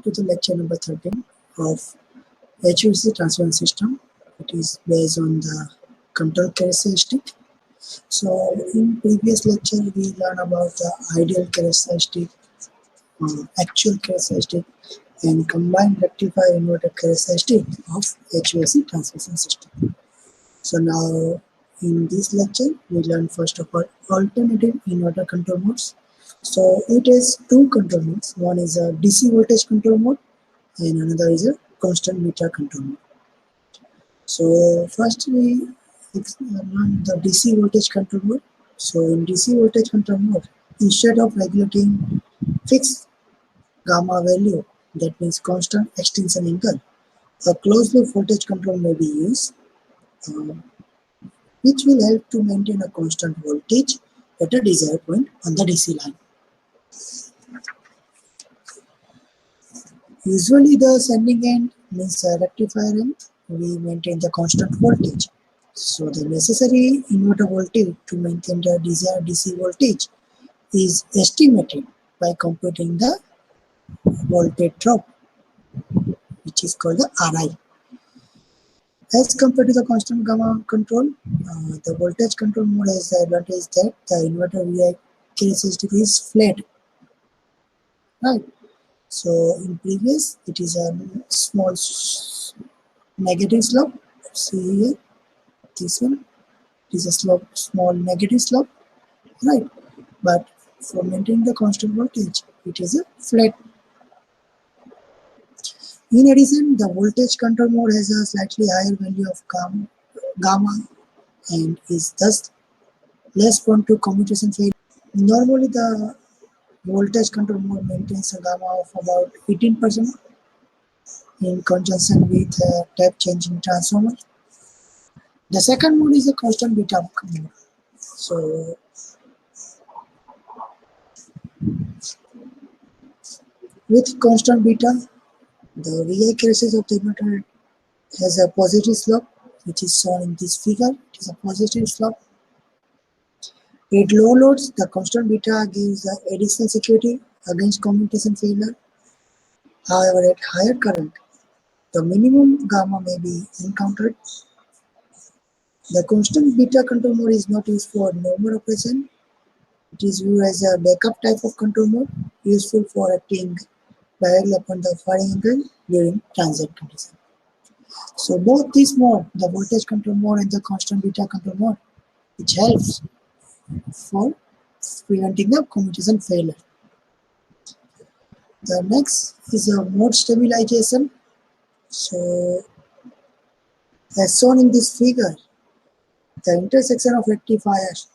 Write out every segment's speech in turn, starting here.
Welcome to the lecture number 13 of HVDC transmission system. It is based on the control characteristic. So in previous lecture we learned about the ideal characteristic, actual characteristic and combined rectifier inverter characteristic of HVDC transmission system. So now in this lecture we learn first of all alternative inverter control modes. So it has two control modes. One is a DC voltage control mode and another is a constant meter control mode. So first we learn the DC voltage control mode. So in DC voltage control mode, instead of regulating fixed gamma value, that means constant extinction angle, a closed loop voltage control may be used, which will help to maintain a constant voltage at a desired point on the DC line. Usually the sending end means a rectifier end, we maintain the constant voltage. So the necessary inverter voltage to maintain the desired DC voltage is estimated by computing the voltage drop, which is called the RI. As compared to the constant gamma control, the voltage control mode has the advantage that the inverter VI characteristic is flat. Right. So in previous, it is a small negative slope. See here, this one is a small negative slope, right? But for maintaining the constant voltage, it is a flat. In addition, the voltage control mode has a slightly higher value of gamma and is thus less prone to commutation failure. Normally, the voltage control mode maintains a gamma of about 18% in conjunction with a tap changing transformer. The second mode is a constant beta mode. So with constant beta, the VI characteristic of the inverter has a positive slope, which is shown in this figure. It is a positive slope. At low loads, the constant beta gives the additional security against commutation failure. However, at higher current, the minimum gamma may be encountered. The constant beta control mode is not used for normal operation. It is viewed as a backup type of control mode, useful for acting directly upon the firing angle during transient condition. So both this mode, the voltage control mode and the constant beta control mode, which helps for preventing the commutation failure. The next is a mode stabilization. So as shown in this figure, the intersection of rectifiers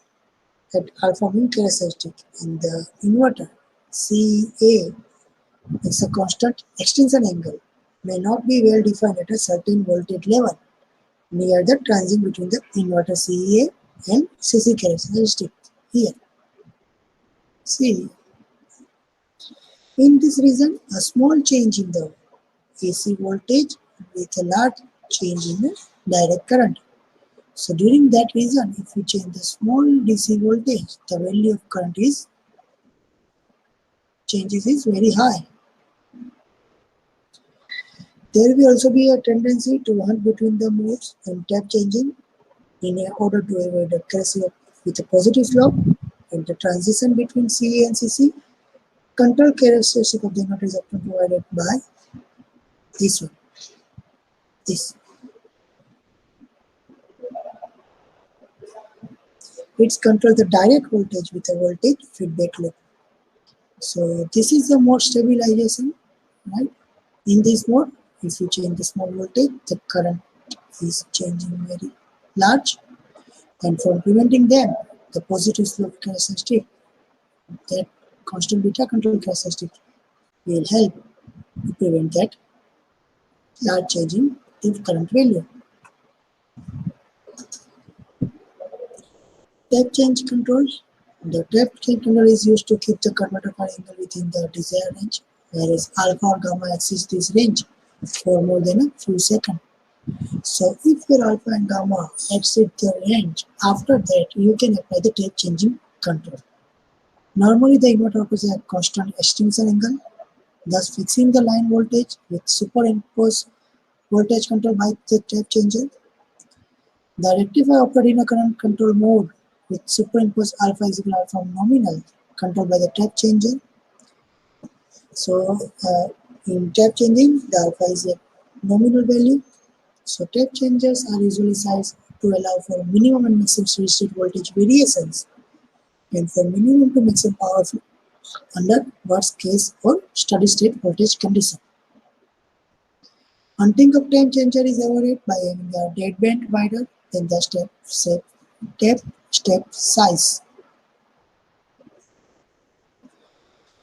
at alpha mean characteristic and the inverter CA is a constant extinction angle may not be well defined at a certain voltage level near the transient between the inverter CA and CC characteristic here. See, in this region, a small change in the AC voltage with a large change in the direct current. So during that region, if you change the small DC voltage, the value of current changes is very high. There will also be a tendency to hunt between the modes and tap changing in order to avoid a crash with a positive slope and the transition between CA and CC. Control characteristic of the inverter is often provided by this one. This. It controls the direct voltage with a voltage feedback loop. So this is the mode stabilization, right? In this mode, if you change the small voltage, the current is changing very large, and for preventing them, the positive slope characteristic, that constant beta control characteristic, will help to prevent that large changing in current value. Tap change control. The tap change control is used to keep the converter firing angle within the desired range, whereas alpha or gamma exceeds this range for more than a few seconds. So if your alpha and gamma exceed the range, after that you can apply the tap changing control. Normally the inverter offers a constant extinction angle, thus fixing the line voltage with superimposed voltage control by the tap changer. The rectifier operates in a current control mode with superimposed alpha is equal to alpha nominal controlled by the tap changer. So in tap changing, the alpha is a nominal value. So tap changers are usually sized to allow for minimum and maximum steady state voltage variations and for minimum to maximum power flow under worst case or steady state voltage condition. Hunting of time changer is avoided by having a deadband wider than the step size.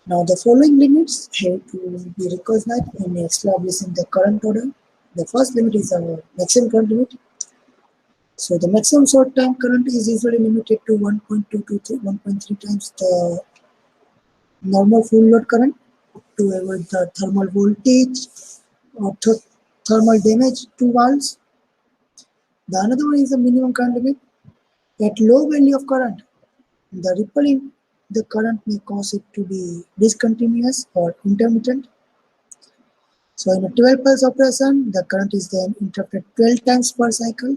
Now the following limits have to be recognized when establishing the current order. The first limit is our maximum current limit. So the maximum short term current is usually limited to 1.2 to 1.3 times the normal full load current to avoid the thermal voltage or thermal damage to valves. The another one is the minimum current limit. At low value of current, the ripple in the current may cause it to be discontinuous or intermittent. So in a 12 pulse operation, the current is then interrupted 12 times per cycle.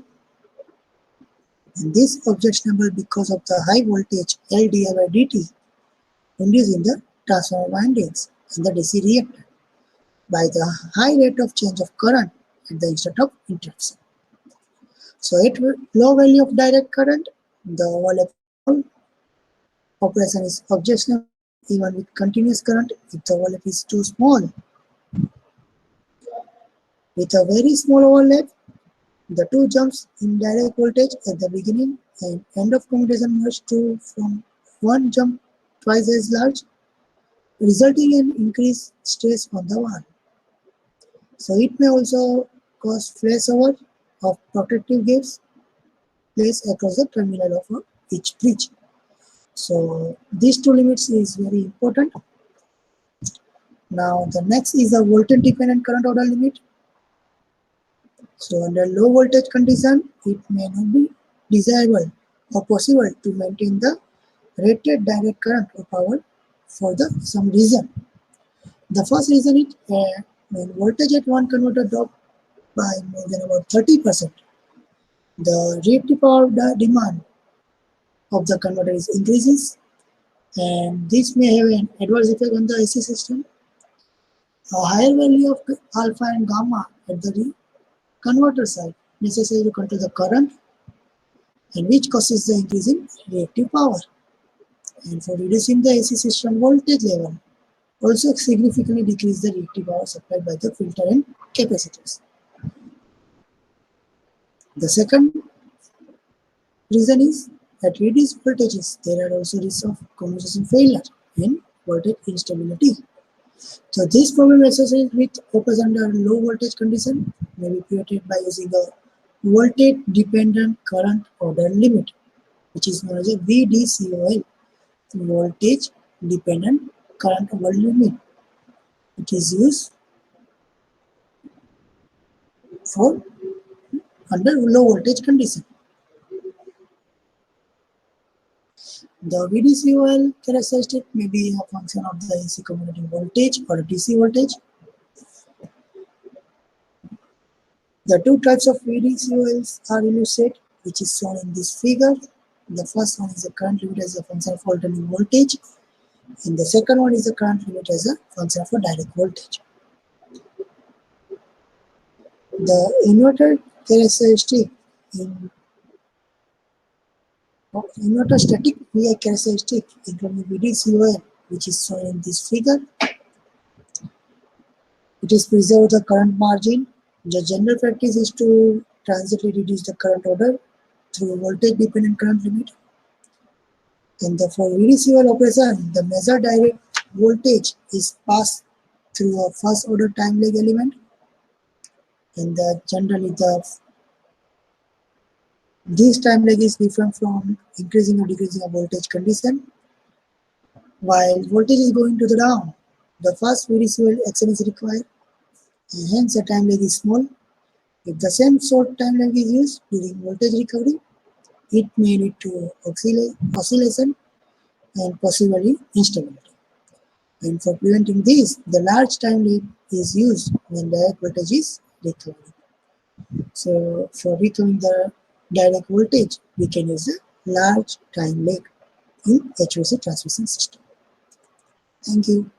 And this is objectionable because of the high voltage LdI by dt induced in the transformer windings and the DC reactor by the high rate of change of current at the instant of interruption. So at low value of direct current, the overlap operation is objectionable even with continuous current if the overlap is too small. With a very small overlap, the two jumps in direct voltage at the beginning and end of commutation merge to from one jump twice as large, resulting in increased stress on the wall. So it may also cause flashover of protective gaps placed across the terminal of each bridge. So these two limits is very important. Now the next is the voltage dependent current order limit. So under low voltage condition, it may not be desirable or possible to maintain the rated direct current or power for some reason. The first reason is when voltage at one converter drop by more than about 30%, the reactive power demand of the converter is increases, and this may have an adverse effect on the AC system. A higher value of alpha and gamma at the converter side necessary to control the current, and which causes the increase in reactive power. And for reducing the AC system voltage level, also significantly decrease the reactive power supplied by the filter and capacitors. The second reason is at reduced voltages, there are also risks of communication failure and voltage instability. So this problem associated with operation under low voltage condition may be created by using a voltage dependent current order limit, which is known as a VDCOL, voltage dependent current order limit. It is used for under low voltage condition. The VDCOL characteristic may be a function of the AC commuting voltage or DC voltage. The two types of VDCOLs are illustrated, which is shown in this figure. The first one is the current limit as a function of alternating voltage, and the second one is the current limit as a function of a direct voltage. The inverter characteristic in inverter static VI characteristic including VDCOL, which is shown in this figure. It is preserve the current margin. The general practice is to transiently reduce the current order through voltage dependent current limit. And for VDCOL operation, the measured direct voltage is passed through a first order time lag element, and generally this time lag is different from increasing or decreasing a voltage condition. While voltage is going to the down, the first VDCOL action is required, and hence the time lag is small. If the same short time lag is used during voltage recovery, it may lead to oscillation and possibly instability. And for preventing this, the large time lead is used when direct voltage is declining. So for recovering the direct voltage, we can use a large time lag in HVDC transmission system. Thank you.